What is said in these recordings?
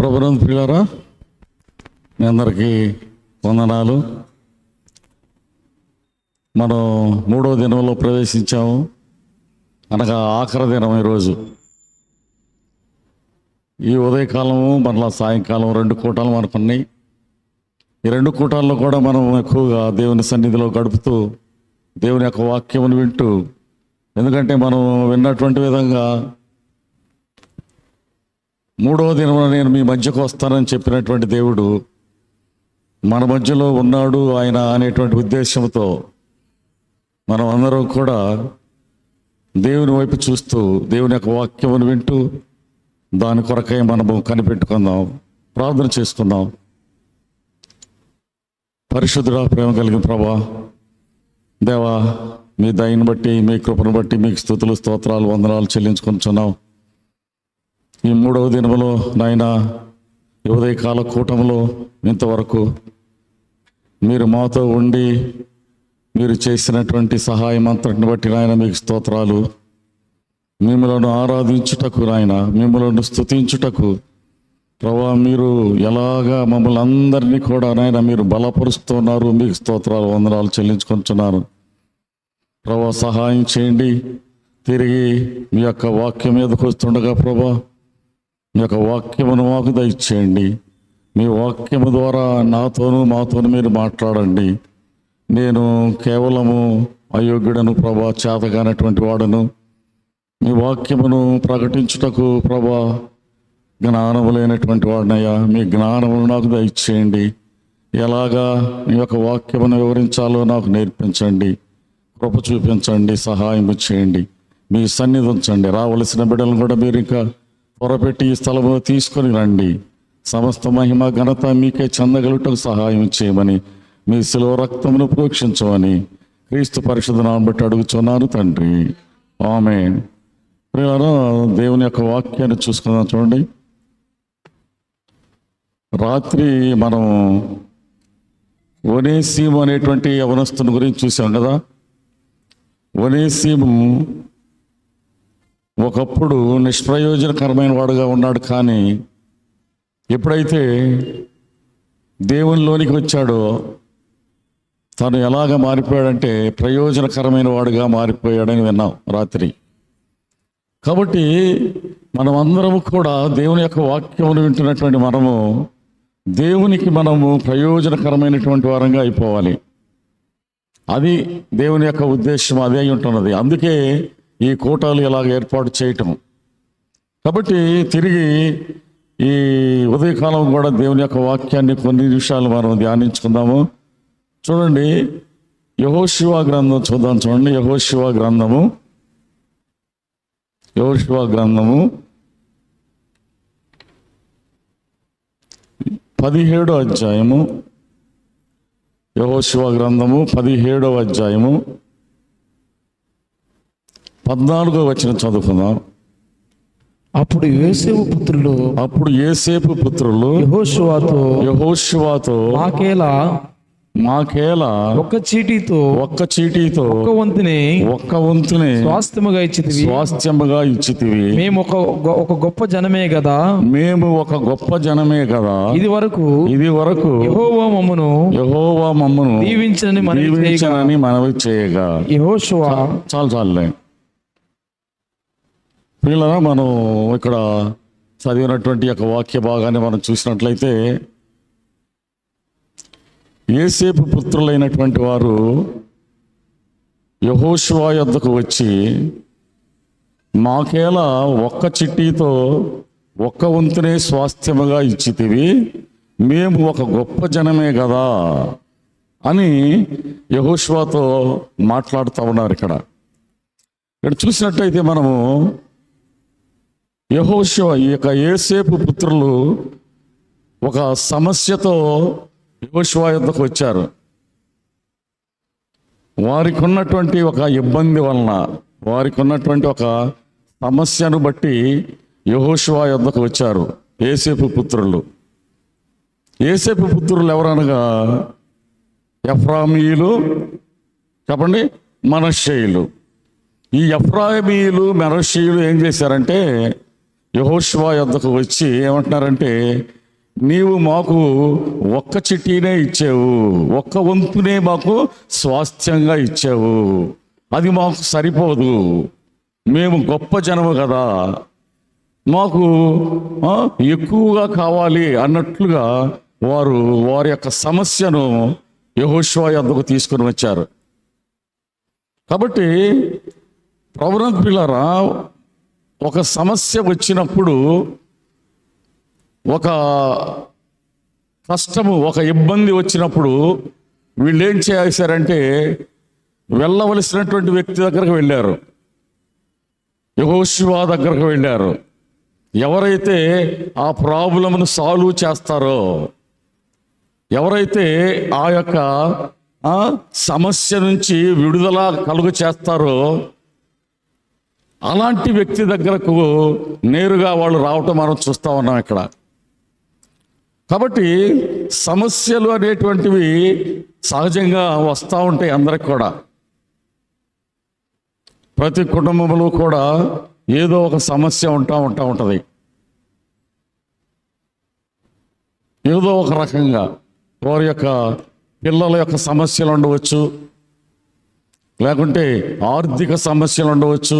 ప్రభునందు ప్రియులారా, మీ అందరికీ వందనాలు. మనం 3వ దినంలో ప్రవేశించాము, అనగా ఆఖరి దినం ఈరోజు. ఈ ఉదయకాలము మరలా సాయంకాలం 2 కూటాలు మనకున్నాయి. ఈ 2 కూటాల్లో కూడా మనం ఎక్కువగా దేవుని సన్నిధిలో గడుపుతూ దేవుని యొక్క వాక్యమును వింటూ, ఎందుకంటే మనం విన్నటువంటి విధంగా 3వ దినంలో నేను మీ మధ్యకు వస్తానని చెప్పినటువంటి దేవుడు మన మధ్యలో ఉన్నాడు ఆయన అనేటువంటి ఉద్దేశంతో మనం అందరం కూడా దేవుని వైపు చూస్తూ దేవుని యొక్క వాక్యమును వింటూ దాని కొరకై మనము కనిపెట్టుకుందాం, ప్రార్థన చేసుకుందాం. పరిశుద్ధుడా, ప్రేమ కలిగిన ప్రభువా, దేవా, మీ దయని బట్టి, మీ కృపను బట్టి మీకు స్తుతులు, స్తోత్రాలు, వందనాలు చెల్లించుకొనిచున్నాం. ఈ 3వ దినములో నాయన, ఉదయకాల కూటములో ఇంతవరకు మీరు మాతో ఉండి మీరు చేసినటువంటి సహాయం అంతటిని బట్టి నాయన మీకు స్తోత్రాలు. మిమ్మలను ఆరాధించుటకు నాయన, మిమ్మలను స్తుతించుటకు ప్రభువా, మీరు ఎలాగా మమ్మల్ని అందరినీ కూడా నాయన మీరు బలపరుస్తున్నారు. మీకు స్తోత్రాలు, వందనాలు చెల్లించుకుంటున్నాను. ప్రభువా, సహాయం చేయండి. తిరిగి మీ యొక్క వాక్యం మీదకు వస్తుండగా ప్రభువా, మీ యొక్క వాక్యమును మాకు దయచేయండి. మీ వాక్యము ద్వారా నాతోనూ మాతోను మీరు మాట్లాడండి. నేను కేవలము అయోగ్యుడను ప్రభా, చేతగానటువంటి వాడను. మీ వాక్యమును ప్రకటించుటకు ప్రభా జ్ఞానము లేనటువంటి వాడినయ్యా, మీ జ్ఞానమును నాకు దయచేయండి. ఎలాగా మీ యొక్క వాక్యమును వివరించాలో నాకు నేర్పించండి, కృప చూపించండి, సహాయం చేయండి. మీ సన్నిధి ఉంచండి. రావలసిన బిడ్డలను కూడా మీరు ఇంకా త్వరపెట్టి ఈ స్థలములో తీసుకొని రండి. సమస్త మహిమ ఘనత మీకే చెందగలుగుటకు సహాయం చేయమని, మీ శిలువ రక్తమును ప్రోక్షించమని క్రీస్తు పరిశుద్ధ నామమున బట్టి అడుగుచున్నాను తండ్రి, ఆమేన్. ప్రియులారా, దేవుని యొక్క వాక్యాన్ని చూసుకుందాం. చూడండి, రాత్రి మనం ఒనేసీము అనేటువంటి యవనస్తుని గురించి చూసాం కదా. ఒనేసీము ఒకప్పుడు నిష్ప్రయోజనకరమైన వాడుగా ఉన్నాడు, కానీ ఎప్పుడైతే దేవునిలోనికి వచ్చాడో తను ఎలాగ మారిపోయాడంటే ప్రయోజనకరమైన వాడుగా మారిపోయాడని విన్నాం రాత్రి. కాబట్టి మనమందరము కూడా దేవుని యొక్క వాక్యమును వింటున్నటువంటి మనము దేవునికి మనము ప్రయోజనకరమైనటువంటి వారంగా అయిపోవాలి. అది దేవుని యొక్క ఉద్దేశం, అదే అయి ఉంటున్నది. అందుకే ఈ కూటాలు ఇలాగ ఏర్పాటు చేయటం. కాబట్టి తిరిగి ఈ ఉదయకాలం కూడా దేవుని యొక్క వాక్యాన్ని కొన్ని నిమిషాలు మనం ధ్యానించుకుందాము. చూడండి, యెహోషువ గ్రంథం చూద్దాం. చూడండి, యెహోషువ గ్రంథము 17వ అధ్యాయము. యెహోషువ గ్రంథము 17వ అధ్యాయము 14వ వచనం చదువుకుందాం. అప్పుడు యోసేపు పుత్రులు యెహోషువతో మాకేలా ఒక్క చీటీతో ఒక్క వంతునే స్వాస్థ్యముగా ఇచ్చితివి. మేము ఒక గొప్ప జనమే కదా. ఇది వరకు యెహోవా మమ్మును దీవించనని మనవి చేయగా. యెహోషువ చాలులే పిల్లల, మనం ఇక్కడ చదివినటువంటి యొక్క వాక్య భాగాన్ని మనం చూసినట్లయితే, యోసేపు పుత్రులైనటువంటి వారు యెహోషువ యొద్దకు వచ్చి, మాకేలా ఒక్క చిట్టీతో ఒక్క వంతునే స్వాస్థ్యముగా ఇచ్చితివి, మేము ఒక గొప్ప జనమే కదా అని యెహోషువతో మాట్లాడుతూ ఉన్నారు. ఇక్కడ చూసినట్టయితే మనము యెహోషువ, ఈ యొక్క యోసేపు పుత్రులు ఒక సమస్యతో యెహోషువ యొద్దకు వచ్చారు. వారికి ఉన్నటువంటి ఒక ఇబ్బంది వలన, వారికి ఉన్నటువంటి ఒక సమస్యను బట్టి యెహోషువ యొద్దకు వచ్చారు యోసేపు పుత్రులు. యోసేపు పుత్రులు ఎవరనగా ఎఫ్రామీయులు, చెప్పండి, మనష్షీయులు. ఈ ఎఫ్రాయిమీయులు మనష్షీయులు ఏం చేశారంటే యెహోషువ యొద్దకు వచ్చి ఏమంటున్నారంటే, నీవు మాకు ఒక్క చిట్టీనే ఇచ్చావు, ఒక్క వంతునే మాకు స్వాస్థ్యంగా ఇచ్చావు. అది మాకు సరిపోదు, మేము గొప్ప జనము కదా, మాకు ఎక్కువగా కావాలి అన్నట్లుగా వారి యొక్క సమస్యను యెహోషువ యొద్దకు తీసుకుని వచ్చారు. కాబట్టి ప్రభునందు ప్రియులారా, ఒక సమస్య వచ్చినప్పుడు, ఒక కష్టము, ఒక ఇబ్బంది వచ్చినప్పుడు వీళ్ళు ఏం చేశారంటే వెళ్ళవలసినటువంటి వ్యక్తి దగ్గరకు వెళ్ళారు, యెహోషువ దగ్గరకు వెళ్ళారు. ఎవరైతే ఆ ప్రాబ్లమ్ను సాల్వ్ చేస్తారో, ఎవరైతే ఆ యొక్క సమస్య నుంచి విడుదల కలుగు చేస్తారో అలాంటి వ్యక్తి దగ్గరకు నేరుగా వాళ్ళు రావటం మనం చూస్తూ ఉన్నాం ఇక్కడ. కాబట్టి సమస్యలు అనేటువంటివి సహజంగా వస్తూ ఉంటాయి అందరికి కూడా. ప్రతి కుటుంబంలో కూడా ఏదో ఒక సమస్య ఉంటుంది. ఏదో ఒక రకంగా వారి యొక్క పిల్లల యొక్క సమస్యలు ఉండవచ్చు, లేకుంటే ఆర్థిక సమస్యలు ఉండవచ్చు,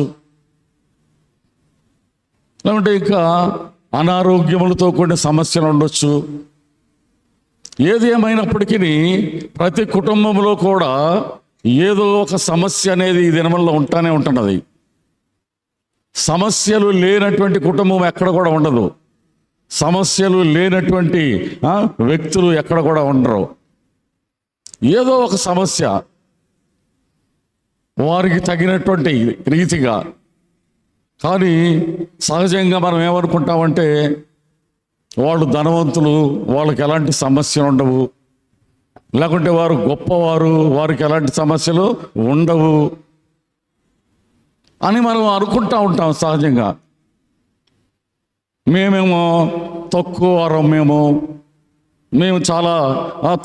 లేకుంటే ఇంకా అనారోగ్యములతో కూడిన సమస్యలు ఉండొచ్చు. ఏది ఏమైనప్పటికీ ప్రతి కుటుంబంలో కూడా ఏదో ఒక సమస్య అనేది ఈ దినముల్లో ఉంటానే ఉంటున్నది. సమస్యలు లేనటువంటి కుటుంబం ఎక్కడ కూడా ఉండదు, సమస్యలు లేనటువంటి వ్యక్తులు ఎక్కడ కూడా ఉండరు. ఏదో ఒక సమస్య వారికి తగినటువంటి రీతిగా. కానీ సహజంగా మనం ఏమనుకుంటామంటే వాళ్ళు ధనవంతులు, వాళ్ళకి ఎలాంటి సమస్యలు ఉండవు, లేకుంటే వారు గొప్పవారు, వారికి ఎలాంటి సమస్యలు ఉండవు అని మనం అనుకుంటూ ఉంటాం సహజంగా. మేమేమో తక్కువ వారం, మేము చాలా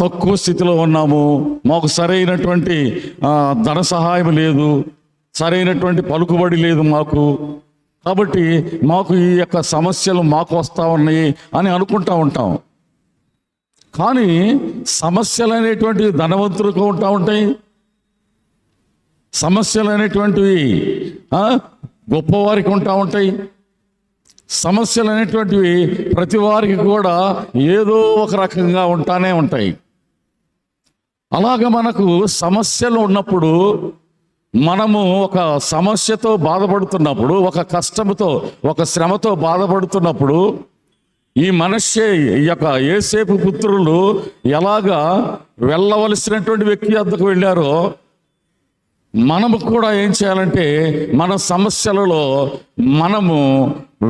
తక్కువ స్థితిలో ఉన్నాము, మాకు సరైనటువంటి ధన సహాయం లేదు, సరైనటువంటి పలుకుబడి లేదు మాకు, కాబట్టి మాకు ఈ యొక్క సమస్యలు మాకు వస్తూ ఉన్నాయి అని అనుకుంటూ ఉంటాం. కానీ సమస్యలు అనేటువంటివి ధనవంతులకు ఉంటాయి, సమస్యలు అనేటువంటివి గొప్పవారికి ఉంటాయి, సమస్యలు అనేటువంటివి ప్రతి వారికి కూడా ఏదో ఒక రకంగా ఉంటానే ఉంటాయి. అలాగ మనకు సమస్యలు ఉన్నప్పుడు, మనము ఒక సమస్యతో బాధపడుతున్నప్పుడు, ఒక కష్టముతో, ఒక శ్రమతో బాధపడుతున్నప్పుడు, ఈ మనష్షే, ఈ యొక్క యోసేపు పుత్రులు ఎలాగా వెళ్ళవలసినటువంటి వ్యక్తి వద్దకు వెళ్ళారో, మనము కూడా ఏం చేయాలంటే మన సమస్యలలో మనము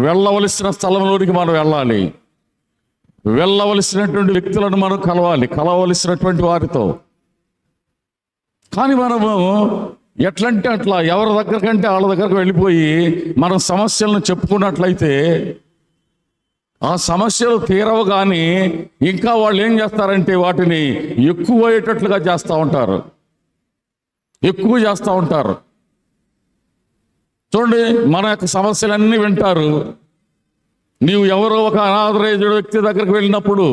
వెళ్ళవలసిన స్థలంలోనికి మనం వెళ్ళాలి, వెళ్ళవలసినటువంటి వ్యక్తులను మనం కలవలసినటువంటి వారితో. కానీ మనము ఎట్లంటే అట్లా ఎవరి దగ్గరకంటే వాళ్ళ దగ్గరకు వెళ్ళిపోయి మనం సమస్యలను చెప్పుకున్నట్లయితే ఆ సమస్యలు తీరవు. కానీ ఇంకా వాళ్ళు ఏం చేస్తారంటే వాటిని ఎక్కువ అయ్యేటట్లుగా చేస్తూ ఉంటారు. చూడండి, మన యొక్క సమస్యలన్నీ వింటారు. నీవు ఎవరో ఒక అనాథరైజ్డ్ వ్యక్తి దగ్గరికి వెళ్ళినప్పుడు,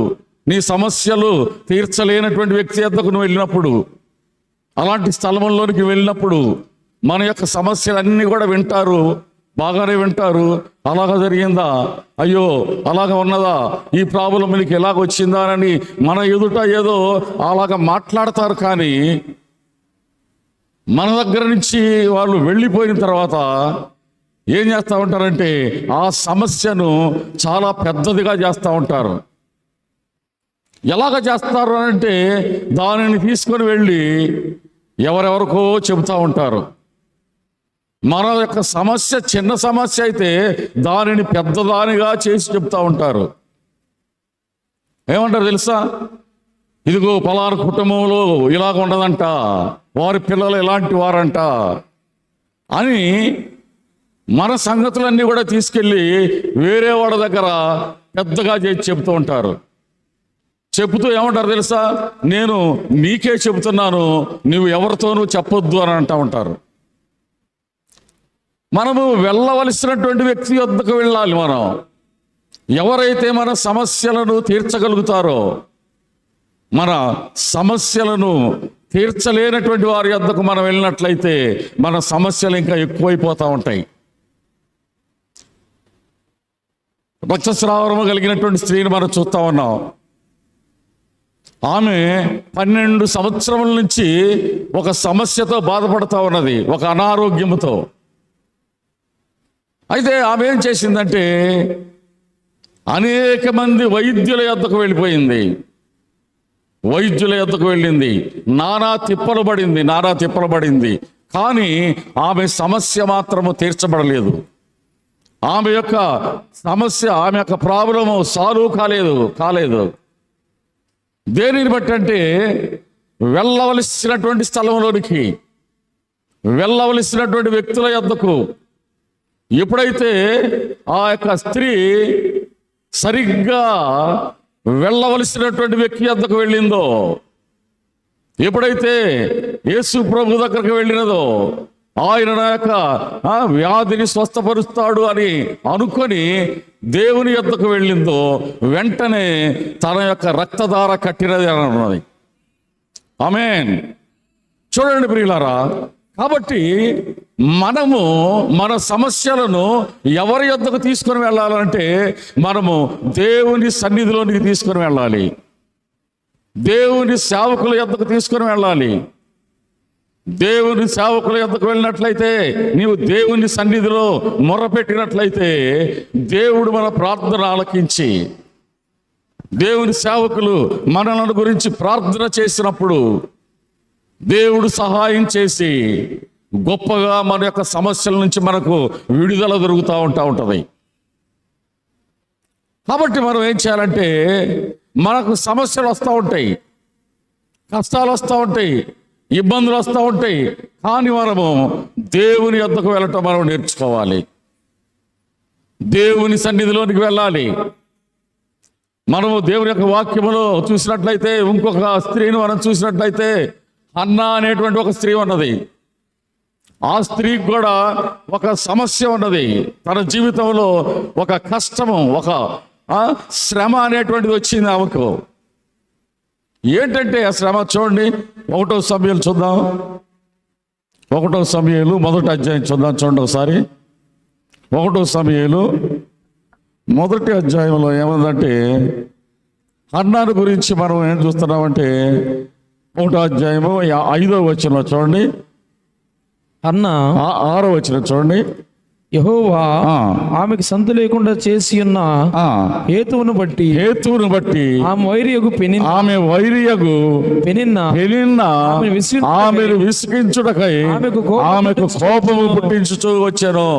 నీ సమస్యలు తీర్చలేనటువంటి వ్యక్తి వద్దకు నువ్వు వెళ్ళినప్పుడు, అలాంటి స్థలంలోనికి వెళ్ళినప్పుడు మన యొక్క సమస్యలన్నీ కూడా వింటారు, బాగానే వింటారు. అలాగ జరిగిందా, అయ్యో అలాగ ఉన్నదా, ఈ ప్రాబ్లం మీకు ఎలాగ వచ్చిందా అని మన ఎదుట ఏదో అలాగ మాట్లాడతారు. కానీ మన దగ్గర నుంచి వాళ్ళు వెళ్ళిపోయిన తర్వాత ఏం చేస్తూ ఉంటారంటే ఆ సమస్యను చాలా పెద్దదిగా చేస్తూ ఉంటారు. ఎలాగ చేస్తారు అంటే దానిని తీసుకొని వెళ్ళి ఎవరెవరికో చెబుతూ ఉంటారు. మన యొక్క సమస్య చిన్న సమస్య అయితే దానిని పెద్దదానిగా చేసి చెప్తూ ఉంటారు. ఏమంటారు తెలుసా, ఇదిగో పలానా కుటుంబంలో ఇలాగ ఉండదంట, వారి పిల్లలు ఇలాంటి వారంట అని మన సంగతులన్నీ కూడా తీసుకెళ్ళి వేరే వాళ్ళ దగ్గర పెద్దగా చేసి చెబుతూ ఉంటారు. చెబుతూ ఏమంటారు తెలుసా, నేను నీకే చెబుతున్నాను, నువ్వు ఎవరితోనూ చెప్పొద్దు అని అంటూ ఉంటారు. మనము వెళ్ళవలసినటువంటి వ్యక్తి వద్దకు వెళ్ళాలి. మనం ఎవరైతే మన సమస్యలను తీర్చగలుగుతారో, మన సమస్యలను తీర్చలేనటువంటి వారి వద్దకు మనం వెళ్ళినట్లయితే మన సమస్యలు ఇంకా ఎక్కువైపోతూ ఉంటాయి. రక్తస్రావము కలిగినటువంటి స్త్రీని మనం చూస్తూ ఉన్నాం. ఆమె 12 సంవత్సరముల నుంచి ఒక సమస్యతో బాధపడుతూ ఉన్నది, ఒక అనారోగ్యముతో. అయితే ఆమె ఏం చేసిందంటే అనేక మంది వైద్యుల యొద్దకు వెళ్ళిపోయింది. వైద్యుల యొద్దకు వెళ్ళింది, నానా తిప్పలు పడింది. కానీ ఆమె సమస్య మాత్రము తీర్చబడలేదు. ఆమె యొక్క సమస్య, ఆమె యొక్క ప్రాబ్లము సాల్వ్ కాలేదు. దేనిని బట్టి అంటే వెళ్ళవలసినటువంటి స్థలంలోనికి, వెళ్ళవలసినటువంటి వ్యక్తుల యొద్దకు ఎప్పుడైతే ఆ యొక్క స్త్రీ సరిగ్గా వెళ్ళవలసినటువంటి వ్యక్తి వద్దకు వెళ్ళిందో, ఎప్పుడైతే యేసు ప్రభు దగ్గరకు వెళ్ళినదో, ఆయన నా యొక్క వ్యాధిని స్వస్థపరుస్తాడు అని అనుకొని దేవుని యొద్దకు వెళ్ళిందో, వెంటనే తన యొక్క రక్తధార కట్టినది అని అన్నది. ఆమేన్. చూడండి ప్రియులారా, కాబట్టి మనము మన సమస్యలను ఎవరి యొద్దకు తీసుకొని వెళ్ళాలంటే మనము దేవుని సన్నిధిలోనికి తీసుకొని వెళ్ళాలి. దేవుని సేవకుల యొద్దకు తీసుకొని వెళ్ళాలి. దేవుని సేవకుల యొద్దకు వెళ్ళినట్లయితే, నీవు దేవుని సన్నిధిలో మొర్రపెట్టినట్లయితే దేవుడు మన ప్రార్థన ఆలకించి, దేవుని సేవకులు మనలను గురించి ప్రార్థన చేసినప్పుడు దేవుడు సహాయం చేసి గొప్పగా మన యొక్క సమస్యల నుంచి మనకు విడుదల దొరుకుతూ ఉంటుంది. కాబట్టి మనం ఏం చేయాలంటే, మనకు సమస్యలు వస్తూ ఉంటాయి, కష్టాలు వస్తూ ఉంటాయి, ఇబ్బందులు వస్తూ ఉంటాయి. కానీ మనము దేవుని యొద్దకు వెళ్ళటం మనం నేర్చుకోవాలి. దేవుని సన్నిధిలోనికి వెళ్ళాలి. మనము దేవుని యొక్క వాక్యములో చూసినట్లయితే, ఇంకొక స్త్రీని మనం చూసినట్లయితే, హన్నా అనేటువంటి ఒక స్త్రీ ఉన్నది. ఆ స్త్రీకి కూడా ఒక సమస్య ఉన్నది. తన జీవితంలో ఒక కష్టము, ఒక శ్రమ అనేటువంటిది వచ్చింది ఆమెకు. ఏంటంటే ఆ శ్రమ చూడండి, 1వ సమూయేలు చూద్దాం. 1వ సమూయేలు 1వ అధ్యాయం చూద్దాం. చూడండి ఒకసారి. 1వ సమూయేలు 1వ అధ్యాయంలో ఏమందంటే, హన్నాను గురించి మనం ఏం చూస్తున్నామంటే 1వ అధ్యాయము 5వ వచనంలో చూడండి, హన్నా 6వ వచనం చూడండి. యెహోవా ఆమెకు సంతు లేకుండా చేసి ఉన్న హేతువును బట్టి ఆమె వైరియగు పెనిన్నా ఆమెను విసిగించుటకై ఆమెకు కోపము పుట్టించుచూ వచ్చాను.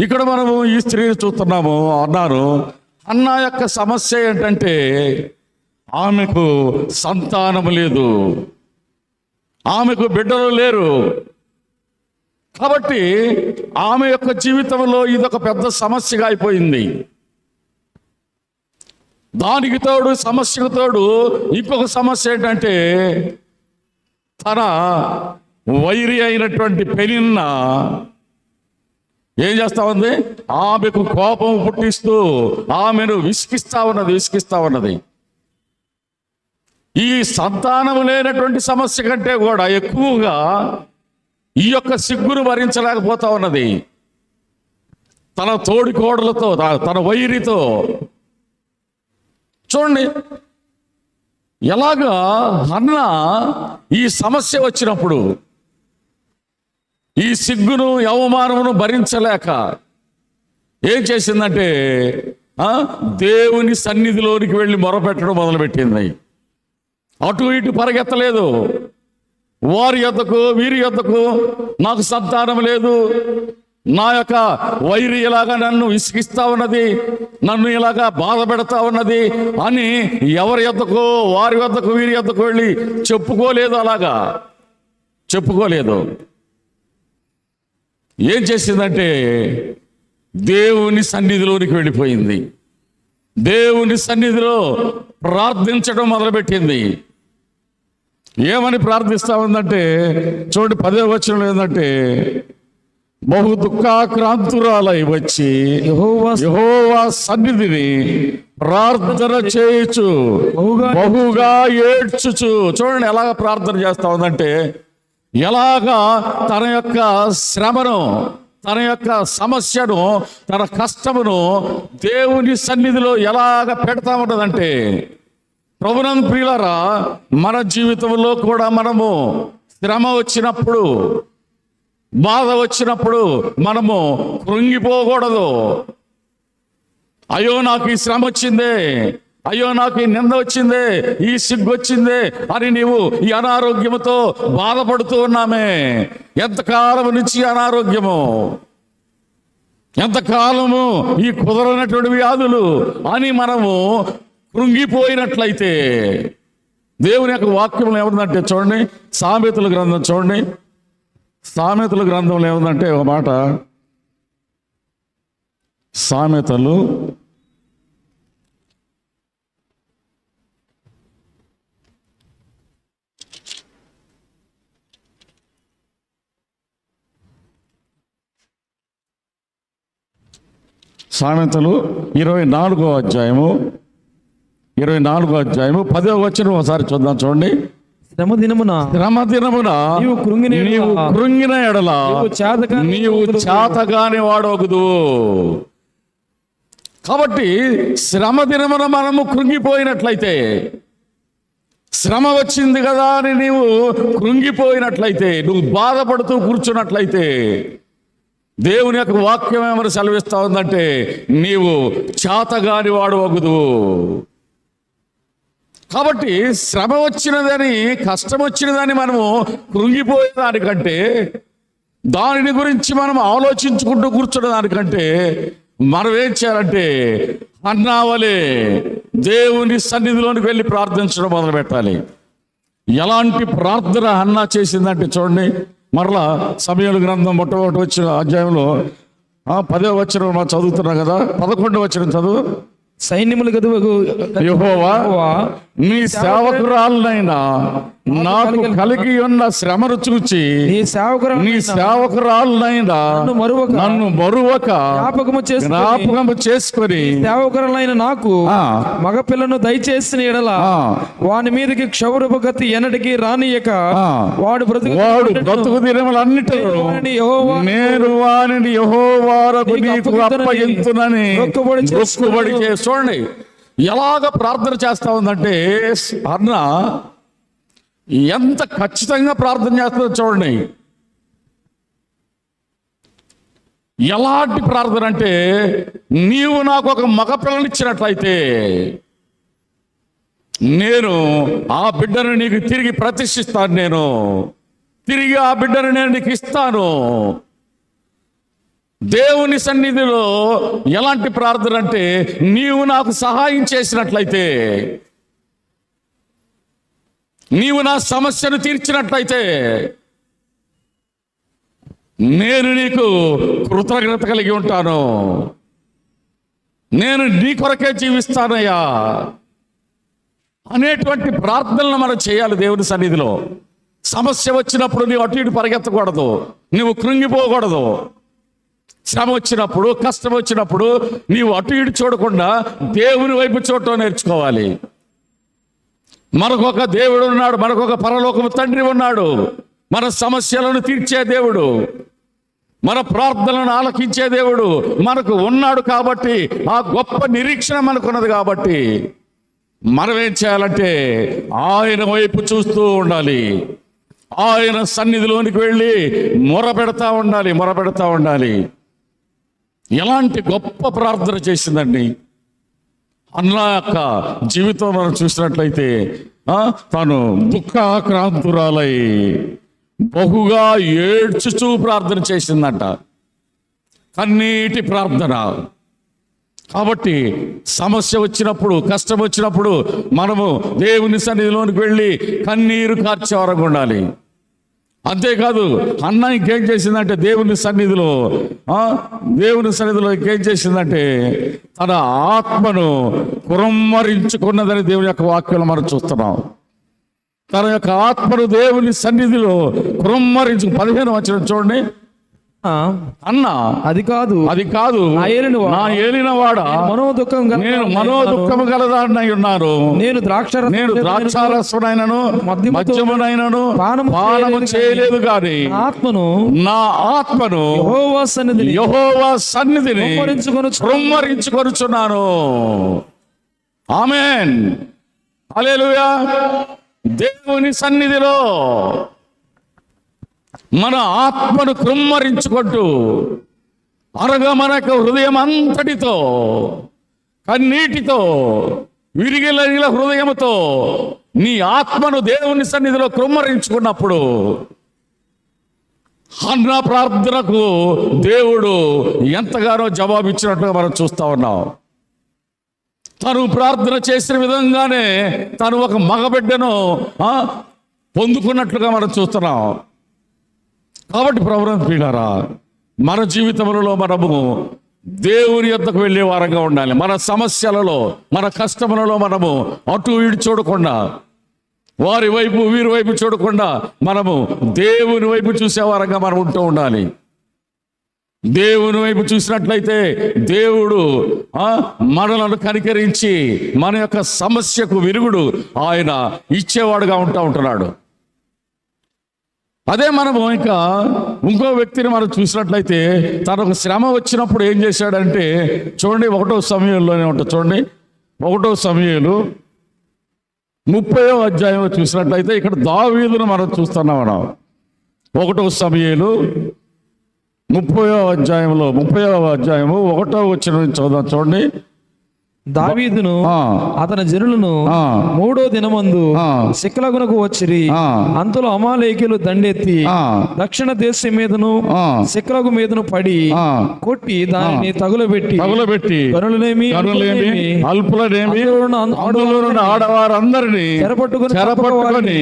ఇక్కడ మనము ఈ స్త్రీని చూస్తున్నాము. అన్నారు, హన్నా యొక్క సమస్య ఏంటంటే ఆమెకు సంతానము లేదు, ఆమెకు బిడ్డలు లేరు. కాబట్టి ఆమె యొక్క జీవితంలో ఇదొక పెద్ద సమస్యగా అయిపోయింది. దానికి తోడు, సమస్యకు తోడు ఇంకొక సమస్య ఏంటంటే, తన వైరి అయినటువంటి పెనిన్నా ఏం చేస్తా ఉంది, ఆమెకు కోపం పుట్టిస్తూ ఆమెను విసిగిస్తా ఉన్నది. ఈ సంతానము లేనటువంటి సమస్య కంటే కూడా ఎక్కువగా ఈ యొక్క సిగ్గును భరించలేకపోతా ఉన్నది. తన తోడి కోడలతో, తన వైరితో. చూడండి ఎలాగా హన్నా ఈ సమస్య వచ్చినప్పుడు ఈ సిగ్గును, అవమానమును భరించలేక ఏం చేసిందంటే దేవుని సన్నిధిలోనికి వెళ్ళి మొరపెట్టడం మొదలుపెట్టింది. అటు ఇటు పరిగెత్తలేదు. వారి యొద్దకు వీరి యొద్దకు నాకు సంతానం లేదు, నా యొక్క వైరి ఇలాగా నన్ను విసిగిస్తా ఉన్నది, నన్ను ఇలాగా బాధ పెడతా ఉన్నది అని ఎవరి యొద్దకు, వారి వద్దకు వీరి యొద్దకు వెళ్ళి చెప్పుకోలేదు. అలాగా చెప్పుకోలేదు. ఏం చేసిందంటే దేవుని సన్నిధిలోనికి వెళ్ళిపోయింది. దేవుని సన్నిధిలో ప్రార్థించడం మొదలుపెట్టింది. ఏమని ప్రార్థిస్తా ఉందంటే చూడండి, 10వ వచనంలో ఏంటంటే, బహు దుఃఖాక్రాంతురాలై వచ్చి యెహోవా సన్నిధిని ప్రార్థన చేయొచ్చు, బహుగా ఏడ్చుచు. చూడండి ఎలాగ ప్రార్థన చేస్తా ఉందంటే, ఎలాగా తన యొక్క శ్రమను, తన యొక్క సమస్యను, తన కష్టమును దేవుని సన్నిధిలో ఎలాగ పెడతా ఉన్నదంటే, ప్రభునందు ప్రియులారా, మన జీవితంలో కూడా మనము శ్రమ వచ్చినప్పుడు, బాధ వచ్చినప్పుడు మనము కృంగిపోకూడదు. అయ్యో నాకు ఈ శ్రమ వచ్చిందే, అయ్యో నాకు ఈ నింద వచ్చిందే, ఈ సిగ్గు వచ్చిందే అని నీవు ఈ అనారోగ్యముతో బాధపడుతూ ఉన్నామే. ఎంతకాలం నుంచి అనారోగ్యము, ఎంతకాలము ఈ కుదరనటువంటి వ్యాధులు అని మనము కృంగిపోయినట్లయితే, దేవుని యొక్క వాక్యంలో ఏముందంటే చూడండి, సామెతల గ్రంథం చూడండి, సామెతల గ్రంథంలో ఏముందంటే ఒక మాట, సామెతలు 24వ అధ్యాయము 10వ వచనం ఒకసారి చూద్దాం. చూడండి, శ్రమ దినమున నీవు కృంగిన ఎడల నీవు చేతగాని వాడొకదు. కాబట్టి శ్రమ దినమున మనము కృంగిపోయినట్లయితే, శ్రమ వచ్చింది కదా అని నీవు కృంగిపోయినట్లయితే, నువ్వు బాధపడుతూ కూర్చున్నట్లయితే, దేవుని యొక్క వాక్యం ఏమని సెలవిస్తా ఉందంటే, నీవు చేతగాని వాడవగదు. కాబట్టి శ్రమ వచ్చినదని, కష్టం వచ్చినదని మనము కృంగిపోయేదానికంటే, దానిని గురించి మనం ఆలోచించుకుంటూ కూర్చునే దానికంటే, మనం ఏం చేయాలంటే అన్నావలే దేవుని సన్నిధిలోనికి వెళ్ళి ప్రార్థించడం మొదలు పెట్టాలి. ఎలాంటి ప్రార్థన అన్నా చేసిందంటే చూడండి, మరలా సమూయేలు గ్రంథం మొట్టమొదటి వచ్చిన అధ్యాయంలో 10వ వచనం మనం చదువుతున్నాం కదా, 11వ వచనం చదువు. సైన్యములు గదువగు యెహోవా నీ సేవకురాలనైనా నాకు కలిగి ఉన్న శ్రమను చూచి నీ సేవకురాలనైనా నన్ను మరువక జ్ఞాపకము చేసుకొని సేవకురాలైన నాకు మగపిల్లను దయచేసిన ఎడల వాని మీదకి క్షౌరభగతి ఎన్నటికి రానియక వాడు బ్రతుకు దినములన్నిటిలో నేను వానిని యెహోవాకు నీకు అప్పగించునని మొక్కుబడి చేసి. చూడండి ఎలాగ ప్రార్థన చేస్తా ఉందంటే, అన్న ఎంత ఖచ్చితంగా ప్రార్థన చేస్తుందో చూడండి. ఎలాంటి ప్రార్థన అంటే, నీవు నాకు ఒక మగ పిల్లనిచ్చినట్లయితే నేను ఆ బిడ్డను నీకు తిరిగి ప్రతిష్ఠిస్తాను, నేను తిరిగి ఆ బిడ్డను నేను నీకు ఇస్తాను. దేవుని సన్నిధిలో ఎలాంటి ప్రార్థన అంటే, నీవు నాకు సహాయం చేసినట్లయితే, నీవు నా సమస్యను తీర్చినట్లయితే, నేను నీకు కృతజ్ఞత కలిగి ఉంటాను, నేను నీ కొరకే జీవిస్తానయ్యా అనేటువంటి ప్రార్థనలు మనం చేయాలి దేవుని సన్నిధిలో. సమస్య వచ్చినప్పుడు నీవు అటు ఇటు పరిగెత్తకూడదు, నువ్వు కృంగిపోకూడదు. శ్రమ వచ్చినప్పుడు, కష్టం వచ్చినప్పుడు నీవు అటు ఇటు చూడకుండా దేవుని వైపు చూడటం నేర్చుకోవాలి. మనకొక దేవుడు ఉన్నాడు, మనకొక పరలోకము తండ్రి ఉన్నాడు, మన సమస్యలను తీర్చే దేవుడు, మన ప్రార్థనలను ఆలకించే దేవుడు మనకు ఉన్నాడు. కాబట్టి ఆ గొప్ప నిరీక్షణ మనకున్నది. కాబట్టి మనం ఏం చేయాలంటే ఆయన వైపు చూస్తూ ఉండాలి, ఆయన సన్నిధిలోనికి వెళ్ళి మొరపెడతా ఉండాలి. ఎలాంటి గొప్ప ప్రార్థన చేసిందండి అన్నా యొక్క జీవితం మనం చూసినట్లయితే, తను దుఃఖాక్రాంతురాలై బహుగా ఏడ్చుచూ ప్రార్థన చేసిందంట, కన్నీటి ప్రార్థన. కాబట్టి సమస్య వచ్చినప్పుడు, కష్టం వచ్చినప్పుడు మనము దేవుని సన్నిధిలోనికి వెళ్ళి కన్నీరు కార్చేవారంగా ఉండాలి. అంతేకాదు అన్న ఇంకేం చేసిందంటే, దేవుని సన్నిధిలో ఇంకేం చేసిందంటే, తన ఆత్మను కురమ్మరించుకున్నదని దేవుని యొక్క వాక్యాలు మనం చూస్తున్నాం. తన యొక్క ఆత్మను దేవుని సన్నిధిలో కురమ్మరించు. 15వ వచనం చూడండి. అన్నా అది కాదు అది కాదు, నా ఏలినవాడా, నా ఏలినవాడా, మనోదుఖం నేను మనోదుఖము గలదాన్నై ఉన్నాను. నేను ద్రాక్షారసమునైనను మద్యమునైనను పానము చేయలేదు గాని నా ఆత్మను యెహోవా సన్నిధిని కృమ్మరించుకొనుచున్నాను. ఆమేన్, హల్లెలూయా. దేవుని సన్నిధిలో మన ఆత్మను కృమ్మరించుకుంటూ అనగా మనకు హృదయం అంతటితో కన్నీటితో విరిగిల హృదయముతో నీ ఆత్మను దేవుని సన్నిధిలో కృమ్మరించుకున్నప్పుడు హన్నా ప్రార్థనకు దేవుడు ఎంతగానో జవాబిచ్చినట్టుగా మనం చూస్తా ఉన్నాం. తను ప్రార్థన చేసిన విధంగానే తను ఒక మగబిడ్డను పొందుకున్నట్లుగా మనం చూస్తున్నాం. కాబట్టి ప్రభువుని ప్రియులారా, మన జీవితంలో మనము దేవుని యొద్దకు వెళ్ళే వారంగా ఉండాలి. మన సమస్యలలో, మన కష్టములలో మనము అటు ఇటు చూడకుండా, వారి వైపు వీరి వైపు చూడకుండా మనము దేవుని వైపు చూసేవారంగా మనం ఉంటూ ఉండాలి. దేవుని వైపు చూసినట్లయితే దేవుడు మనలను కనికరించి మన యొక్క సమస్యకు విరుగుడు ఆయన ఇచ్చేవాడుగా ఉంటున్నాడు. అదే మనము ఇంకా ఇంకో వ్యక్తిని మనం చూసినట్లయితే తనకు శ్రమ వచ్చినప్పుడు ఏం చేశాడంటే, చూడండి 1వ సమయంలోనే ఉంటుంది. చూడండి 1వ సమయాలు 30వ అధ్యాయంలో చూసినట్లయితే ఇక్కడ దావీదును మనం చూస్తున్నాం. మనం 1వ సమయాలు 30వ అధ్యాయంలో 1వ వచనం నుంచి చదువుదాం. చూడండి, దావీదును అతని జనులను 3వ దినమందు సిక్లగునకు వచ్చిరి. అంతలో అమాలేకీయులు దండెత్తి దక్షిణ దేశం మీదను సిక్లగు మీదను పడి కొట్టి దానిని తగులబెట్టి గనులనేమి అల్పులనేమి ఆడవారందరినీ చెరపట్టుకొని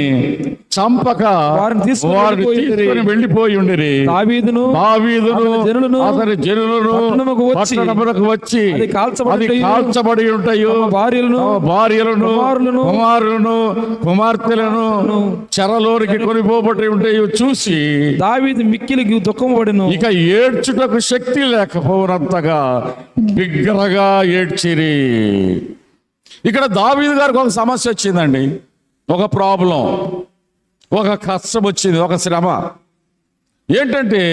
చంపక వారిని తీసుకొని వెళ్ళిపోయి ఉండిరి. దావీదును అతని జనులను పట్టణమునకు వచ్చి అది కాల్చబడి ఉంటాయో భార్యలను కుమారులను కుమార్తెలను చెరలోనికి కొనిపోబడి ఉంటాయో చూసి దావీదు మిక్కిలి దుఃఖపడెను. ఇక ఏడ్చుటకు శక్తి లేకపోనంతగా బిగ్గరగా ఏడ్చిరి. ఇక్కడ దావీదు గారికి ఒక సమస్య వచ్చిందండి, ఒక ప్రాబ్లం, ఒక కష్టం వచ్చింది, ఒక శ్రమ. ఏంటంటే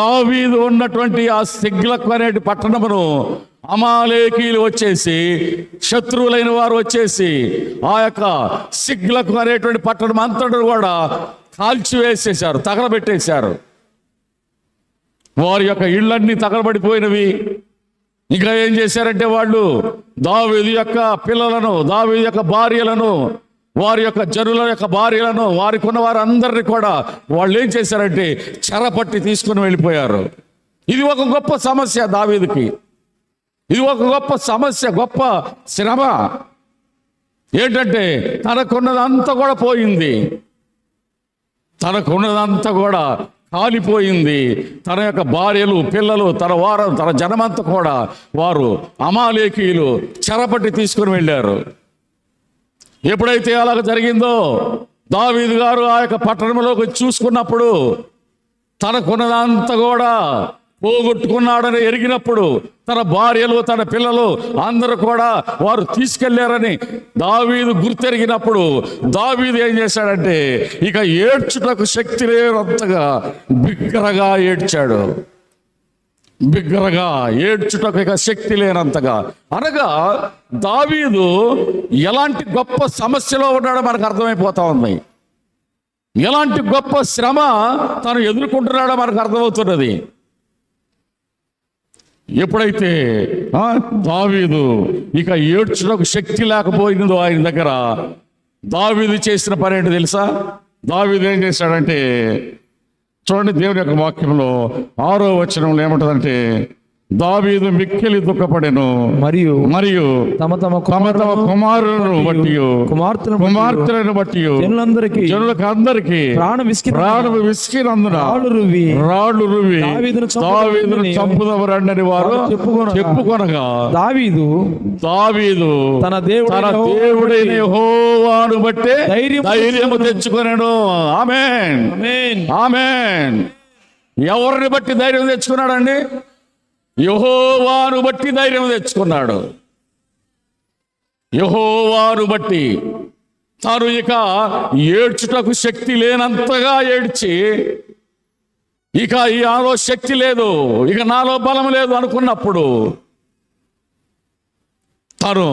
దావీదు ఉన్నటువంటి ఆ సిగ్లకు అనే పట్టణమును అమాలేకీయులు వచ్చేసి, శత్రువులైన వారు వచ్చేసి ఆ యొక్క సిగ్లకు అనేటువంటి పట్టణం అంతటా కూడా కాల్చివేసేశారు, తగలబెట్టేశారు. వారి యొక్క ఇళ్ళన్నీ తగలబడిపోయినవి. ఇంకా ఏం చేశారంటే వాళ్ళు దావీదు యొక్క పిల్లలను, దావీదు యొక్క భార్యలను, వారి యొక్క జనుల యొక్క భార్యలను, వారికి ఉన్న వారందరినీ కూడా వాళ్ళు ఏం చేశారంటే చెరపట్టి తీసుకుని వెళ్ళిపోయారు. ఇది ఒక గొప్ప సమస్య దావీదుకి, ఇది ఒక గొప్ప సమస్య, గొప్ప శ్రమ. ఏంటంటే తనకున్నదంతా కూడా పోయింది, తనకున్నదంతా కూడా కాలిపోయింది. తన యొక్క భార్యలు, పిల్లలు, తన జనమంతా కూడా వారు అమాలేకీయులు చెరపట్టి తీసుకుని వెళ్ళారు. ఎప్పుడైతే అలాగ జరిగిందో దావీదు గారు ఆ యొక్క పట్టణంలోకి చూసుకున్నప్పుడు తనకున్నదంతా కూడా పోగొట్టుకున్నాడని ఎరిగినప్పుడు తన భార్యలు, తన పిల్లలు అందరూ కూడా వారు తీసుకెళ్లారని దావీదు గుర్తెరిగినప్పుడు దావీదు ఏం చేశాడంటే ఇక ఏడ్చుటకు శక్తి లేనంతగా బిగ్గరగా ఏడ్చాడు. బిగ్గరగా ఏడ్చుటకు ఇక శక్తి లేనంతగా. అనగా దావీదు ఎలాంటి గొప్ప సమస్యలో ఉన్నాడో మనకు అర్థమైపోతా ఉంది, ఎలాంటి గొప్ప శ్రమ తను ఎదుర్కొంటున్నాడో మనకు అర్థమవుతున్నది. ఎప్పుడైతే దావీదు ఇక ఏడ్చుటకు శక్తి లేకపోయిందో ఆయన దగ్గర, దావీదు చేసిన పని ఏంటి తెలుసా? దావీదు ఏం చేశాడంటే చూడండి, దేవుని యొక్క వాక్యంలో 6వ వచనంలో ఏమంటదంటే దావీదు మిక్కిలి దుఃఖపడెను మరియు తమ కుమారులను బట్టి కుమార్తెలను బట్టి జనులకు అందరికి ప్రాణం విసికినందున రాళ్ళు రువి దావీదును చంపుదవరండని వారు చెప్పుకొనగా దావీదు తన దేవుడైన యెహోవాను బట్టే ధైర్యము తెచ్చుకొనెను. ఆమేన్, ఆమేన్. ఎవరిని బట్టి ధైర్యం తెచ్చుకున్నాడండి? యెహోవాను బట్టి ధైర్యం తెచ్చుకున్నాడు. యెహోవాను బట్టి తాను ఇక ఏడ్చుటకు శక్తి లేనంతగా ఏడ్చి, ఇక నాలో శక్తి లేదు, ఇక నాలో బలం లేదు అనుకున్నప్పుడు తను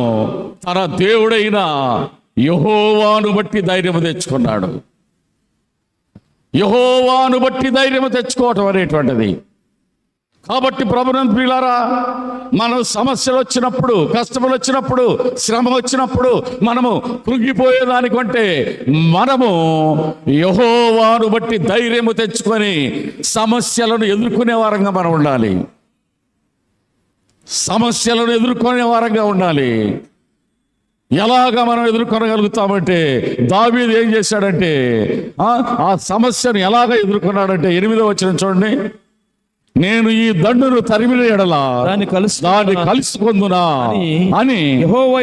తన దేవుడైన యెహోవాను బట్టి ధైర్యం తెచ్చుకున్నాడు. యెహోవాను బట్టి ధైర్యం తెచ్చుకోవటం అనేటువంటిది. కాబట్టి ప్రభునందు ప్రియులారా, మనం సమస్యలు వచ్చినప్పుడు, కష్టములు వచ్చినప్పుడు, శ్రమ వచ్చినప్పుడు మనము కృంగిపోయేదానికంటే మనము యెహోవాను బట్టి ధైర్యము తెచ్చుకొని సమస్యలను ఎదుర్కొనే వారంగా మనం ఉండాలి. సమస్యలను ఎదుర్కొనే వారంగా ఉండాలి. ఎలాగా మనం ఎదుర్కొనగలుగుతామంటే, దావీదు ఏం చేశాడంటే ఆ సమస్యను ఎలాగ ఎదుర్కొన్నాడంటే 8వ వచనం చూడండి. నేను ఈ దండును తరిమిన ఎడల దాన్ని కలుసుకొందునా అని యెహోవా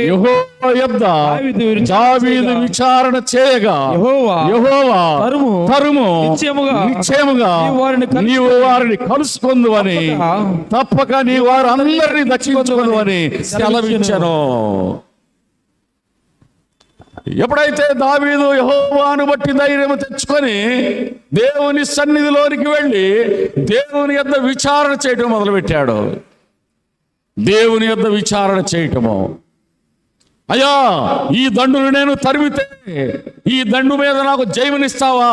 యొద్ద దావీదు విచారణ చేయగా, యెహోవా తరుము నిశ్చయముగా నీవు వారిని కలుసుకొందువని, తప్పక నీ వారందరినీ దక్షించుకొందువని సెలవిచ్చెను. ఎప్పుడైతే దావీదు యెహోవాను బట్టి ధైర్యం తెచ్చుకొని దేవుని సన్నిధిలోనికి వెళ్ళి దేవుని యొద్ద విచారణ చేయటం మొదలుపెట్టాడు. దేవుని యొద్ద విచారణ చేయటము, అయ్యా ఈ దండును నేను తరిమితే ఈ దండు మీద నాకు జయమునిస్తావా?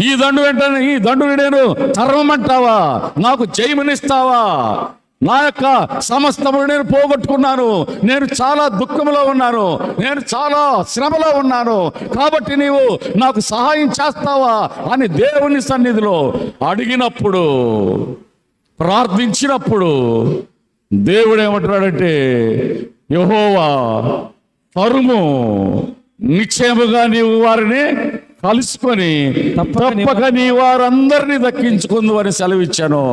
ఈ దండుని నేను తరమంటావా? నాకు జయమునిస్తావా? నా యొక్క సమస్తమును నేను పోగొట్టుకున్నాను, నేను చాలా దుఃఖంలో ఉన్నాను, నేను చాలా శ్రమలో ఉన్నాను, కాబట్టి నీవు నాకు సహాయం చేస్తావా అని దేవుని సన్నిధిలో అడిగినప్పుడు, ప్రార్థించినప్పుడు దేవుడు ఏమంటున్నాడంటే, యెహోవా తరుము, నిశ్చయముగా నీవు వారిని కలుసుకొని తప్పక నీ వారందరినీ దక్కించుకుందు అని సెలవిచ్చాను.